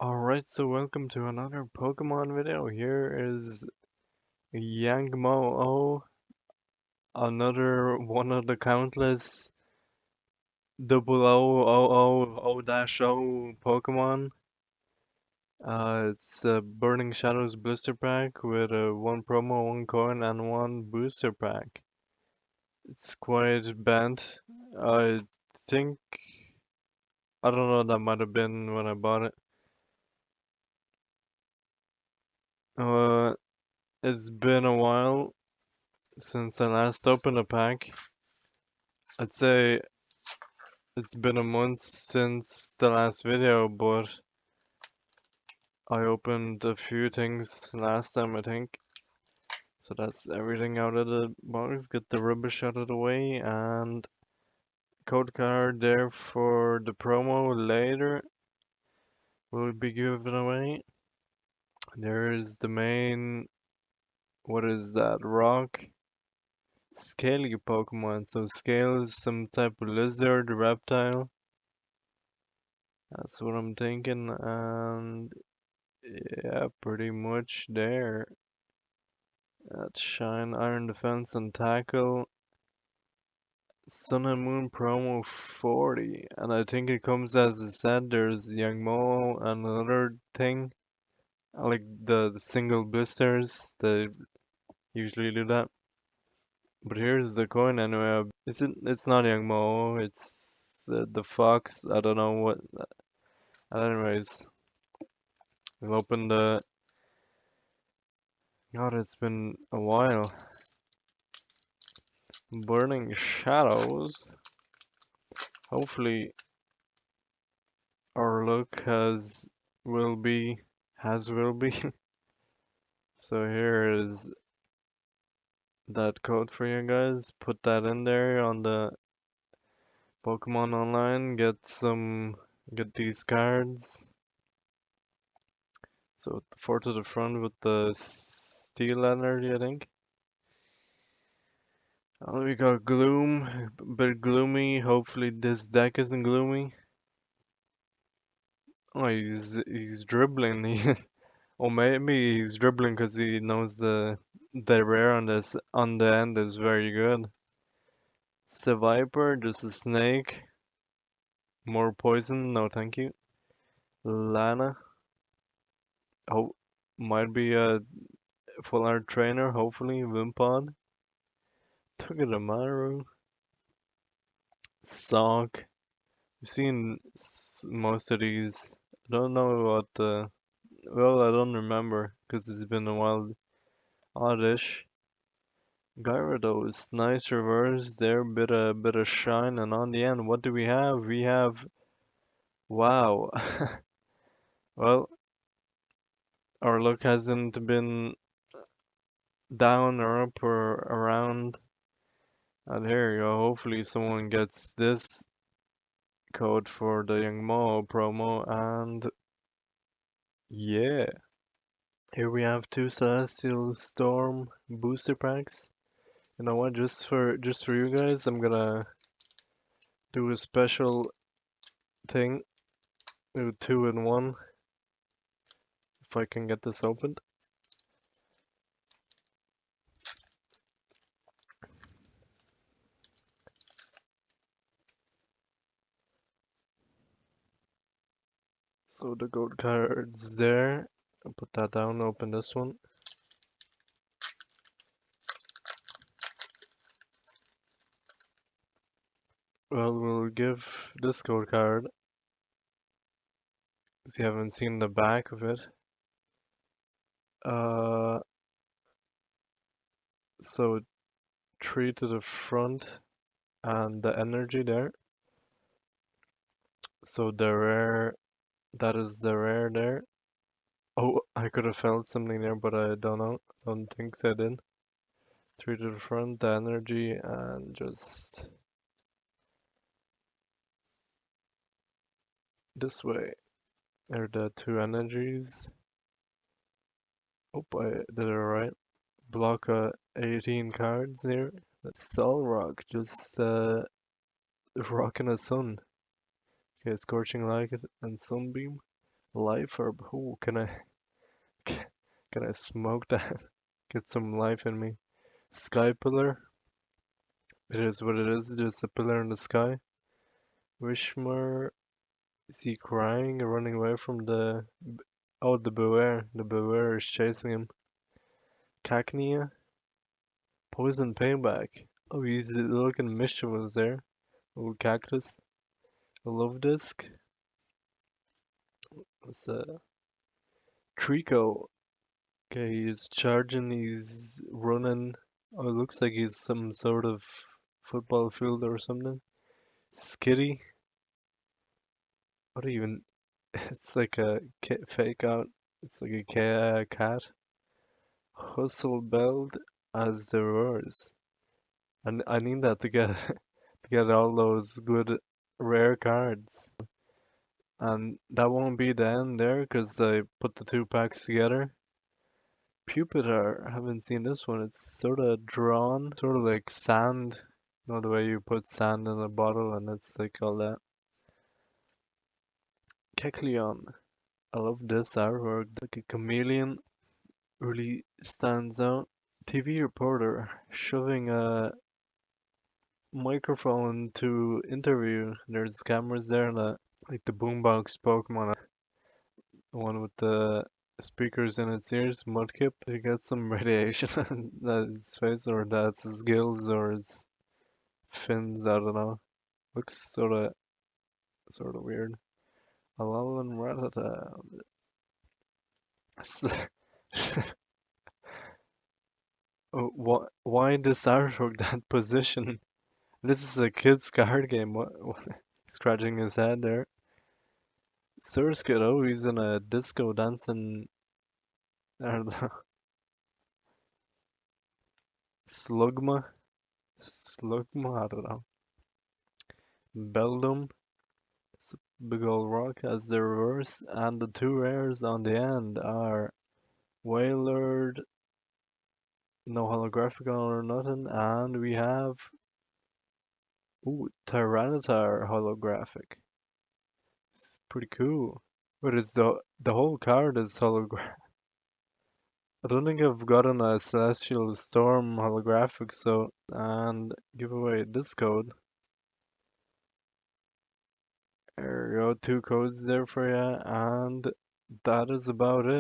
Alright, so welcome to another Pokemon video. Here is Yangmo-o, another one of the countless 0000-O Pokemon. It's a Burning Shadows Blister Pack with one promo, one coin, and one booster pack. It's quite bent. I think, I don't know, that might have been when I bought it. Uh, it's been a while since I last opened a pack. I'd say it's been a month since the last video, but I opened a few things last time, I think. So that's everything out of the box. Get the rubbish out of the way, and code card there for the promo later will be given away. There's the main, what is that, rock? Scaly Pokemon. So Scale is some type of lizard, reptile. That's what I'm thinking, and yeah, pretty much there. That's Shine, Iron Defense, and Tackle. Sun and Moon promo 40. And I think it comes as a set. There's Jangmo-o and another thing. I like the single blisters. They usually do that. But here's the coin anyway. It's not Jangmo-o. It's the fox. I don't know what. Anyways, we'll open the. God, it's been a while. Burning Shadows. Hopefully our luck will be. So here is that code for you guys. Put that in there on the Pokemon Online. Get these cards. So four to the front with the steel energy, I think. We got Gloom, a bit gloomy. Hopefully this deck isn't gloomy. Oh, he's dribbling. Or maybe he's dribbling because he knows the rare on the end is very good. Seviper, just a snake. More poison, no thank you. Lana, oh, might be a full art trainer, hopefully. Wimpod. Togedemaru. Sock. I've seen most of these. I don't know what well, I don't remember because it's been a while. Oddish. Gyarados, nice reverse there, bit of shine, and on the end, what do we have? We have wow. Well, our luck hasn't been down or up or around. And here you go. Hopefully, someone gets this code for the Young Mo promo, and yeah, here we have two Celestial Storm booster packs. You know what? Just for you guys, I'm gonna do a special thing. Do two in one. If I can get this opened. So the gold card's there. I'll put that down, open this one. Well, we'll give this gold card, because you haven't seen the back of it. Uh, so three to the front and the energy there. So the rare, that is the rare there. Oh, I could have felt something there, but I don't know. Don't think so I did. Three to the front, the energy, and just this way. There are the two energies. Hope I did it right. Block 18 cards there. That's Solrock, just rocking a sun. Okay, Scorching Light and Sunbeam. Life herb. Ooh, can I smoke that? Get some life in me. Sky pillar. It is what it is. Just a pillar in the sky. Wishmore. Is he crying or running away from the? Oh, the beware. The beware is chasing him. Cacnea. Poison payback. Oh, he's looking mischievous there. Little cactus. A love disc. What's that? Trico. Okay, he's charging, he's running. Oh, it looks like he's some sort of football field or something. Skitty. What even? It's like a fake out. It's like a cat. Hustle belt as the roars. And I need that to get to get all those good rare cards. And that won't be the end there because I put the two packs together. Pupitar, I haven't seen this one. It's sort of drawn, sort of like sand. You know the way you put sand in a bottle and it's like all that. Kecleon, I love this artwork. Like a chameleon really stands out. TV reporter shoving a microphone to interview. There's cameras there and like the boombox Pokemon, the one with the speakers in its ears, Mudkip. He gets some radiation on his face, or that's his gills or his fins. I don't know. Looks sort of weird. Alolan Rattata. Oh, why this artwork that position? This is a kid's card game. What? Scratching his head there. Surskit, oh, he's in a disco dancing. I don't know. Slugma? Slugma? I don't know. Beldum? It's a big old rock as the reverse, and the two rares on the end are Wailord, no holographic or nothing, and we have Tyranitar holographic. It's pretty cool. But it's the whole card is holographic. I don't think I've gotten a Celestial Storm holographic, so and give away this code. There you go, two codes there for you, and that is about it.